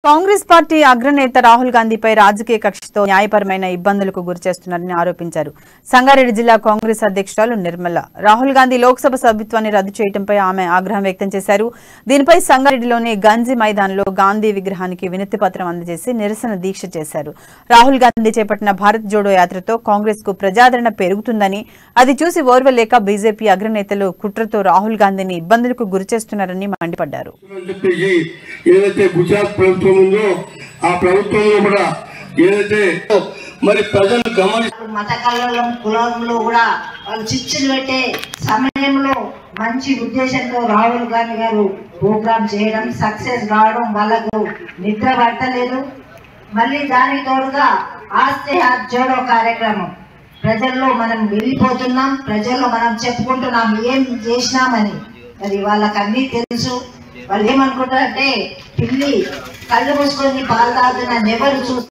Congress party అగ్రనేత రాహుల్ గాంధీపై రాజకీయ కక్షతో న్యాయపరమైన ఇబ్బందులకు గురిచేస్తున్నారని ఆరోపించారు. సంగారెడ్డి జిల్లా కాంగ్రెస్ అధ్యక్షురాలు నిర్మల రాహుల్ గాంధీ లోక్సభ సభ్యత్వాన్ని రద్దు చేయడంపై ఆమె ఆగ్రహం వ్యక్తం చేశారు. దీనిపై సంగారెడ్డిలోని గంజి మైదాన్లో గాంధీ విగ్రహానికి వినతి పత్రం అందజేసి నిరసన దీక్ష చేశారు. రాహుల్ గాంధీ చేపట్టిన భారత్ జోడో యాత్రతో కాంగ్రెస్ కు ప్రజాదరణ పెరుగుతుందని, అది చూసి ఓర్వలేక బీజేపీ అగ్రనేతలు కుట్రతో రాహుల్ గాంధీని ఇబ్బందులకు గురిచేస్తున్నారని మండిపడ్డారు. ఆ ప్రభుత్వంలో కూడా ఏదైతే మరి ప్రజలు మత కళలం కులంలో కూడా వాళ్ళు చిచ్చులు పెట్టే సమయంలో మంచి ఉద్దేశంతో రాహుల్ గాంధీ గారు ప్రోగ్రామ్ చేయడం సక్సెస్ కావడం వాళ్ళకు నిద్ర పట్టలేదు. మళ్ళీ దానికి తోడుగా ఆస్తే హాత్ జోడో కార్యక్రమం ప్రజల్లో మనం వెళ్ళిపోతున్నాం, ప్రజల్లో మనం చెప్పుకుంటున్నాం ఏం చేసినామని. మరి వాళ్ళకి అన్నీ తెలుసు. వాళ్ళు ఏమనుకుంటారంటే పిల్లి కళ్ళు మూసుకొని పాలు తాగుతున్న ఎవరు చూస్తారు.